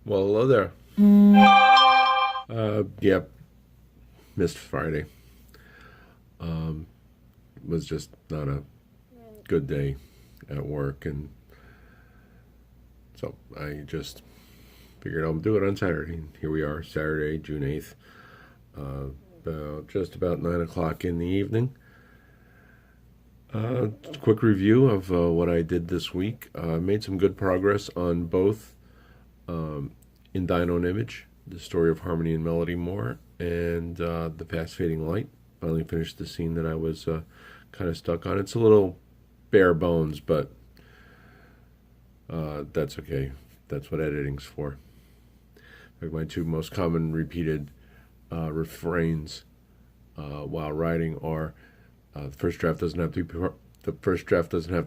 Well, hello there. Yep, missed Friday. Was just not a good day at work, and so I just figured I'll do it on Saturday. Here we are, Saturday, June 8th, about just about 9 o'clock in the evening. Quick review of what I did this week. Made some good progress on both in Dino and Image, the story of Harmony and Melody Moore, and the Fast Fading Light. Finally finished the scene that I was kind of stuck on. It's a little bare bones, but that's okay. That's what editing's for. Like my two most common repeated refrains while writing are the first draft doesn't have to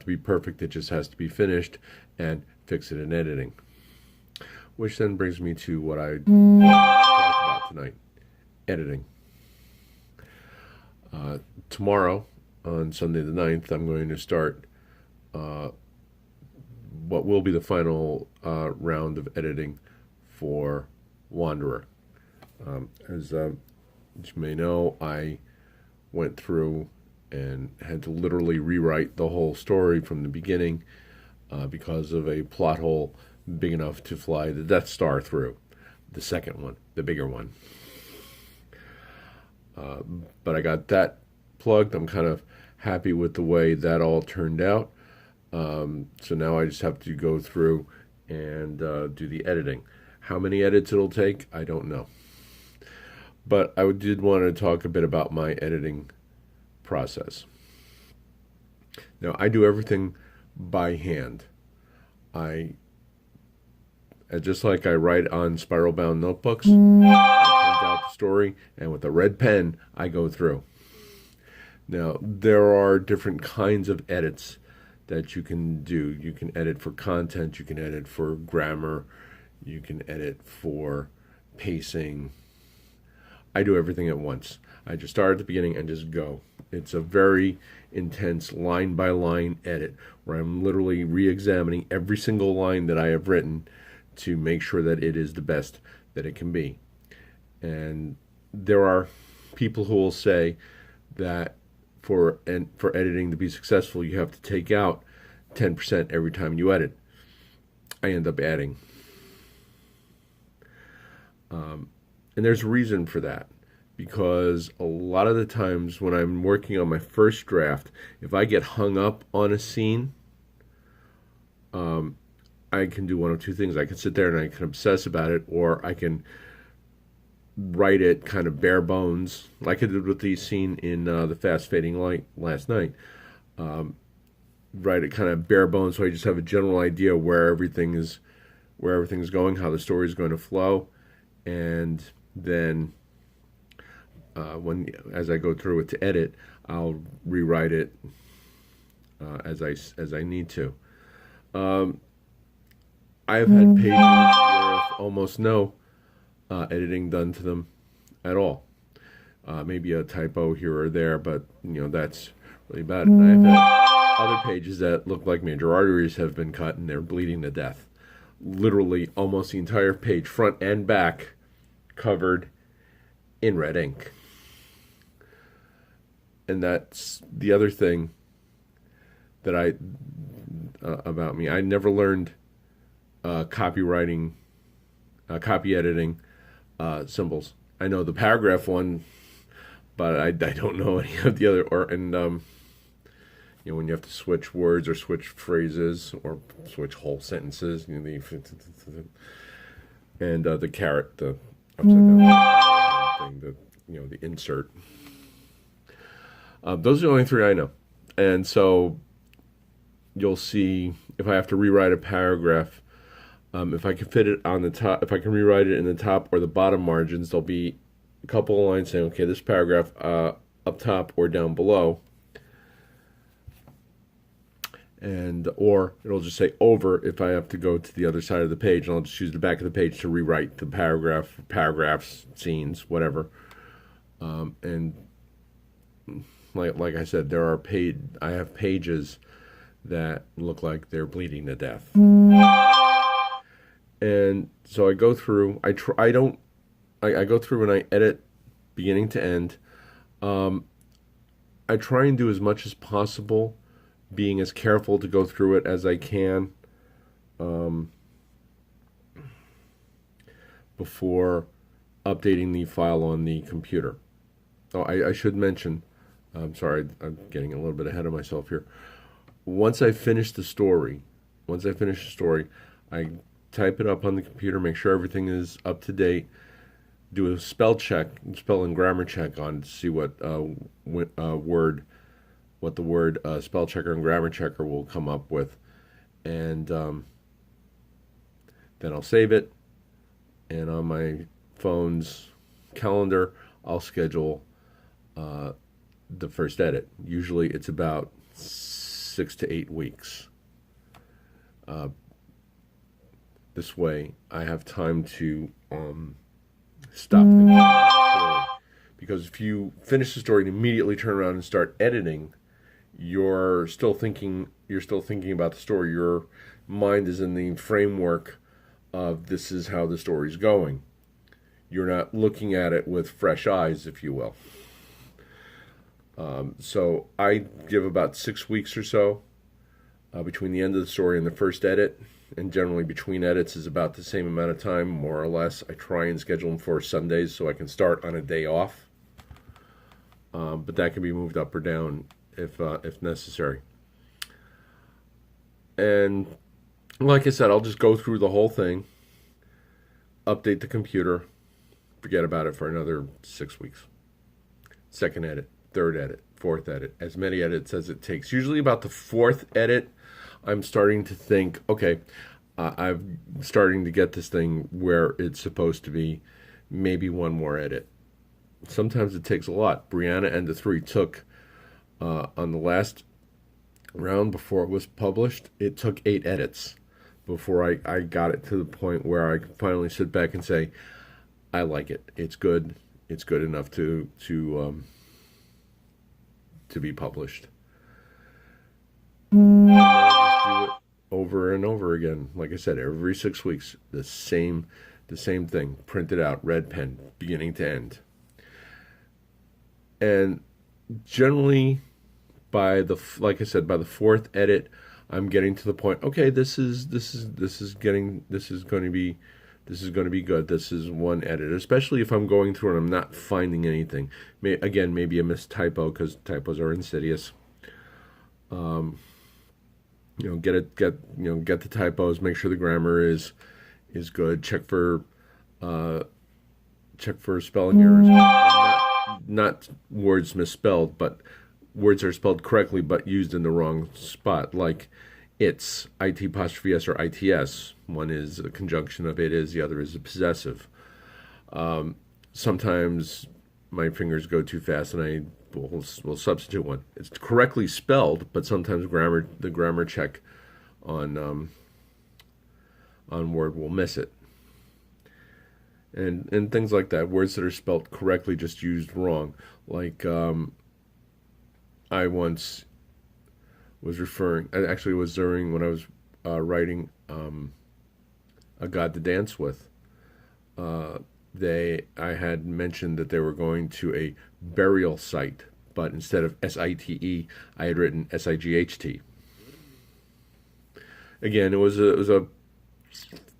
be perfect. It just has to be finished, and fix it in editing. Which then brings me to what I want to talk about tonight: editing. Tomorrow, on Sunday the 9th, I'm going to start what will be the final round of editing for Wanderer. As you may know, I went through and had to literally rewrite the whole story from the beginning because of a plot hole big enough to fly the Death Star through. The second one, the bigger one. But I got that plugged. I'm kind of happy with the way that all turned out. So now I just have to go through and do the editing. How many edits it'll take, I don't know. But I did want to talk a bit about my editing process. Now, I do everything by hand. Just like I write on spiral bound notebooks, I print out the story, and with a red pen, I go through. Now, there are different kinds of edits that you can do. You can edit for content, you can edit for grammar, you can edit for pacing. I do everything at once. I just start at the beginning and just go. It's a very intense line by line edit where I'm literally re-examining every single line that I have written to make sure that it is the best that it can be. And there are people who will say that for editing to be successful, you have to take out 10% every time you edit. I end up adding. And there's a reason for that, because a lot of the times when I'm working on my first draft, if I get hung up on a scene, I can do one of two things. I can sit there and I can obsess about it, or I can write it kind of bare bones, like I did with the scene in the Fast Fading Light last night. Write it kind of bare bones, so I just have a general idea where everything's going, how the story is going to flow, and then as I go through it to edit, I'll rewrite it as I need to. I've had pages with almost no editing done to them at all. Maybe a typo here or there, but that's really bad. And I've had other pages that look like major arteries have been cut and they're bleeding to death. Literally almost the entire page, front and back, covered in red ink. And that's the other thing that about me. I never learned copywriting, copy editing symbols. I know the paragraph one, but I don't know any of the other. When you have to switch words or switch phrases or switch whole sentences, and the caret, the upside down thing, the insert. Those are the only three I know, and so you'll see if I have to rewrite a paragraph. If I can fit it on the top, if I can rewrite it in the top or the bottom margins, there'll be a couple of lines saying, okay, this paragraph up top or down below. Or it'll just say over if I have to go to the other side of the page, and I'll just use the back of the page to rewrite the paragraphs, scenes, whatever. And like I said, I have pages that look like they're bleeding to death. And so I go through. I don't. I go through and I edit beginning to end. Um, I try and do as much as possible, being as careful to go through it as I can um, before updating the file on the computer. Oh, I should mention. I'm sorry, I'm getting a little bit ahead of myself here. Once I finish the story, I type it up on the computer, make sure everything is up to date, do a spell and grammar check on to see what the word spell checker and grammar checker will come up with, and then I'll save it, and on my phone's calendar, I'll schedule the first edit. Usually, it's about 6 to 8 weeks. This way, I have time to stop thinking about the story. Because if you finish the story and immediately turn around and start editing, you're still thinking about the story. Your mind is in the framework of this is how the story's going. You're not looking at it with fresh eyes, if you will. So I give about 6 weeks or so between the end of the story and the first edit. And generally between edits is about the same amount of time, more or less. I try and schedule them for Sundays so I can start on a day off. But that can be moved up or down if necessary. And like I said, I'll just go through the whole thing, update the computer, forget about it for another 6 weeks. Second edit, third edit, fourth edit, as many edits as it takes. Usually about the fourth edit, I'm starting to think, okay, I'm starting to get this thing where it's supposed to be, maybe one more edit. Sometimes it takes a lot. Brianna and the Three took, on the last round before it was published, it took 8 edits before I got it to the point where I could finally sit back and say, I like it. It's good. It's good enough to be published. And I just do it over and over again. Like I said, every 6 weeks, the same thing, printed out, red pen, beginning to end. And generally, like I said, by the fourth edit, I'm getting to the point. Okay, this is going to be good. This is one edit, especially if I'm going through and I'm not finding anything. Maybe a missed typo, because typos are insidious. Get the typos. Make sure the grammar is good. Check for spelling errors. Not words misspelled, but words are spelled correctly but used in the wrong spot. Like it's it''s or its. One is a conjunction of it is, the other is a possessive. Sometimes my fingers go too fast and I will substitute one. It's correctly spelled, but sometimes the grammar check on Word will miss it. And things like that. Words that are spelled correctly just used wrong. Like I once was referring, actually it was during when I was writing A God to Dance With. I had mentioned that they were going to a burial site, but instead of SITE, I had written SIGHT. Again, it was a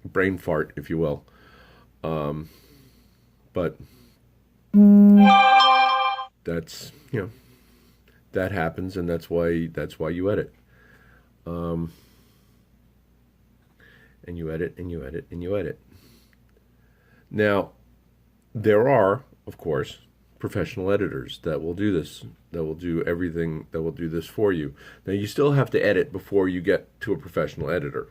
brain fart, if you will. But that's, that happens, and that's why you edit. And you edit, and you edit, and you edit. Now, there are, of course, professional editors that will do this, that will do everything, that will do this for you. Now, you still have to edit before you get to a professional editor.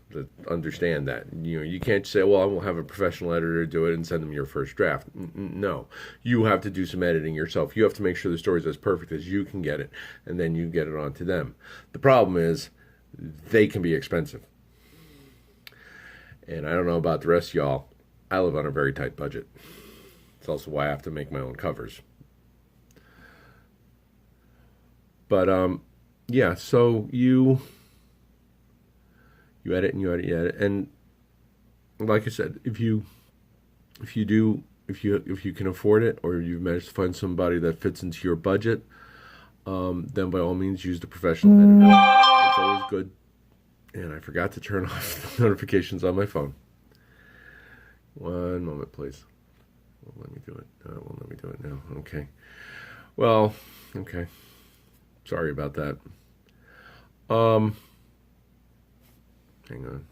Understand that. You can't say, well, I will have a professional editor do it and send them your first draft. No. You have to do some editing yourself. You have to make sure the story is as perfect as you can get it, and then you get it on to them. The problem is, they can be expensive. And I don't know about the rest of y'all, I live on a very tight budget. It's also why I have to make my own covers. But yeah, so you edit and you edit, and like I said, if you can afford it, or you manage to find somebody that fits into your budget, then by all means use the professional editor. It's always good. And I forgot to turn off the notifications on my phone. One moment, please. Let me do it. Won't let me do it now. Okay. Well, okay. Sorry about that. Hang on.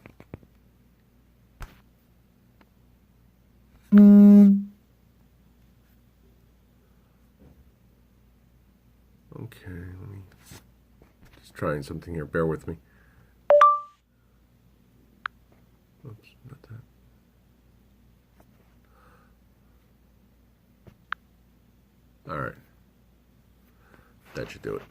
Okay, let me just trying something here. Bear with me. Oops, not that. All right. That should do it.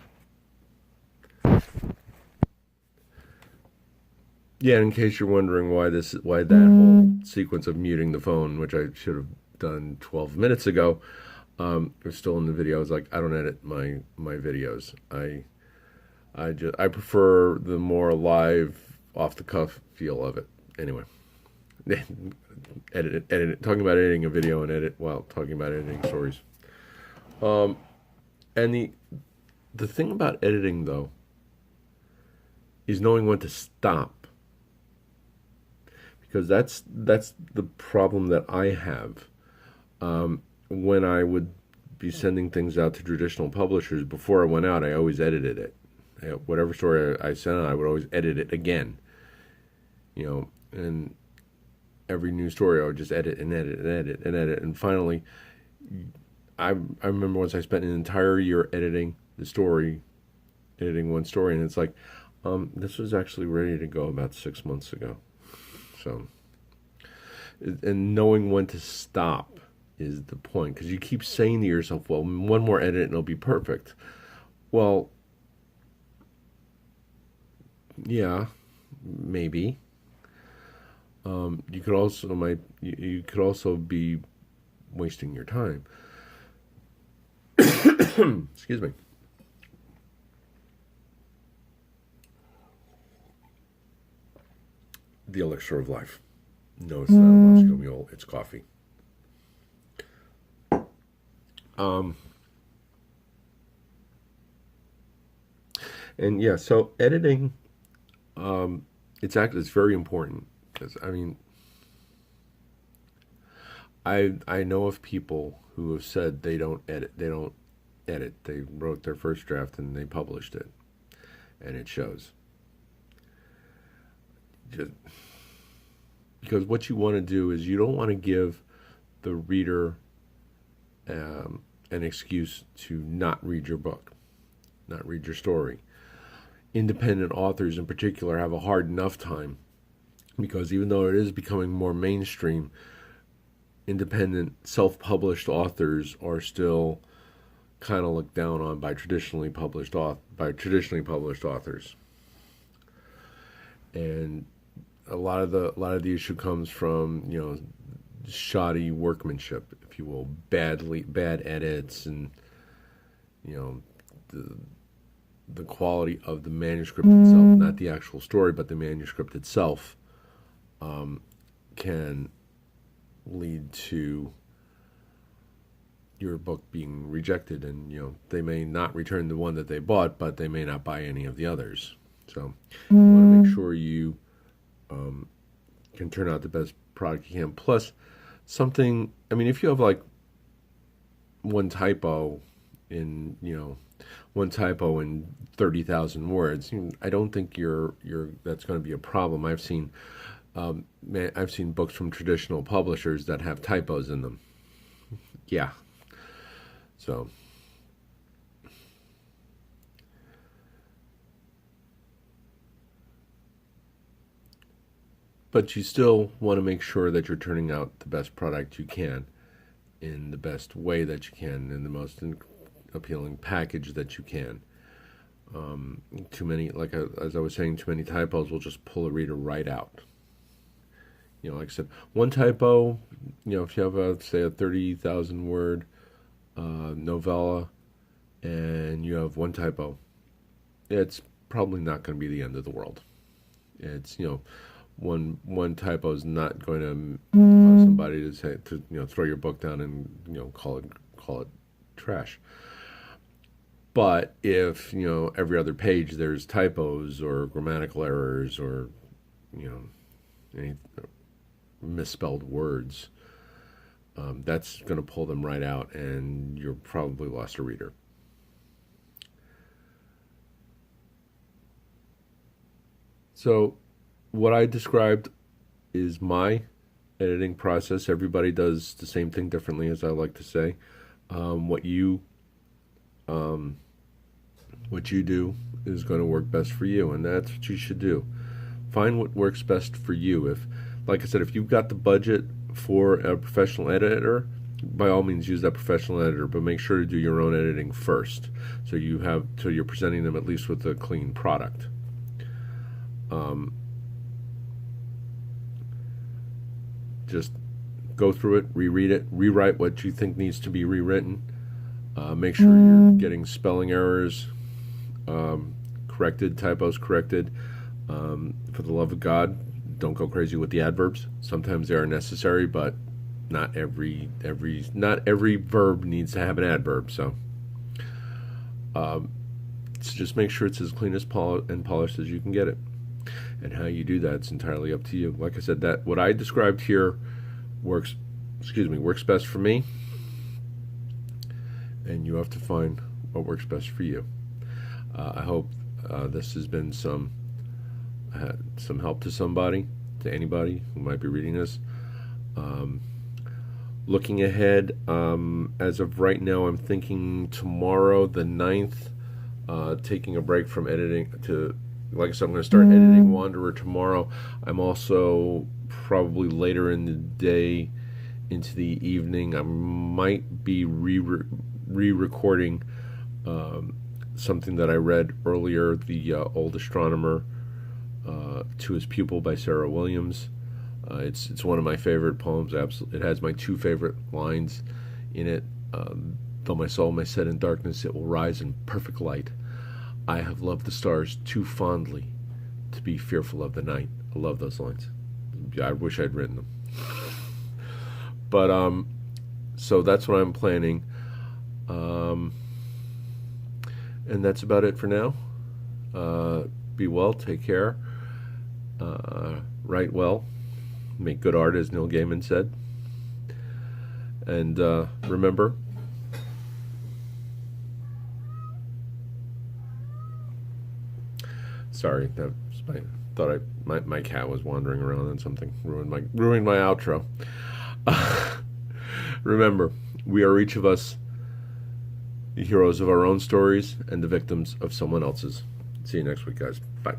Yeah, in case you're wondering why that whole sequence of muting the phone, which I should have done 12 minutes ago, was still in the video. I was like, I don't edit my videos. I prefer the more live, off the cuff feel of it. Anyway, edit it. Talking about editing a video and edit while talking about editing stories. And the thing about editing though is knowing when to stop. Because that's the problem that I have when I would be sending things out to traditional publishers. Before I went out, I always edited it. Whatever story I sent out, I would always edit it again. And every new story I would just edit and edit and edit and edit. And finally, I remember once I spent an entire year editing one story, and it's like, this was actually ready to go about 6 months ago. So, and knowing when to stop is the point, because you keep saying to yourself, well, one more edit and it'll be perfect. Well, yeah, maybe. You could also be wasting your time. Excuse me. The elixir of life. No, it's not a Moscow Mule. It's coffee. And yeah, so editing, it's very important, because I know of people who have said they don't edit. They wrote their first draft and they published it, and it shows. Because what you want to do is you don't want to give the reader an excuse to not read your book, not read your story. Independent authors in particular have a hard enough time, because even though it is becoming more mainstream, independent self-published authors are still kind of looked down on by traditionally published authors. And a lot of the issue comes from shoddy workmanship, if you will, bad edits, and the quality of the manuscript itself, not the actual story, but the manuscript itself, can lead to your book being rejected, and they may not return the one that they bought, but they may not buy any of the others. So you want to make sure you can turn out the best product you can. Plus, if you have like one typo in 30,000 words, I don't think that's going to be a problem. I've seen books from traditional publishers that have typos in them. Yeah. So. But you still want to make sure that you're turning out the best product you can, in the best way that you can, in the most appealing package that you can. Too many, as I was saying, too many typos will just pull a reader right out. Like I said, one typo, if you have say a 30,000 word novella, and you have one typo, it's probably not going to be the end of the world. It's, one typo is not going to cause somebody to say throw your book down and call it trash. But if every other page there's typos or grammatical errors or any misspelled words, that's going to pull them right out, and you're probably lost a reader. So what I described is my editing process. Everybody does the same thing differently, as I like to say. What you do is going to work best for you, and that's what you should do. Find what works best for you. If, like I said, if you've got the budget for a professional editor, by all means use that professional editor, but make sure to do your own editing first, so you're presenting them at least with a clean product. Just go through it, reread it, rewrite what you think needs to be rewritten. Make sure you're getting spelling errors corrected, typos corrected. For the love of God, don't go crazy with the adverbs. Sometimes they are necessary, but not every verb needs to have an adverb. So just make sure it's as clean as and polished as you can get it. And how you do that's entirely up to you. Like I said, that what I described here works best for me, and you have to find what works best for you. I hope this has been some help to somebody, to anybody who might be reading this. Looking ahead, as of right now, I'm thinking tomorrow, the 9th, taking a break from editing to, like I said, I'm going to start editing Wanderer tomorrow. I'm also probably later in the day into the evening, I might be re-recording something that I read earlier, The Old Astronomer to His Pupil by Sarah Williams. It's one of my favorite poems. Absolutely, it has my 2 favorite lines in it. Though my soul may set in darkness, it will rise in perfect light. I have loved the stars too fondly to be fearful of the night. I love those lines. I wish I'd written them. But so that's what I'm planning. And that's about it for now. Be well, take care, write well, make good art, as Neil Gaiman said. And remember, sorry, my cat was wandering around and something ruined my outro. Remember, we are each of us the heroes of our own stories and the victims of someone else's. See you next week, guys. Bye.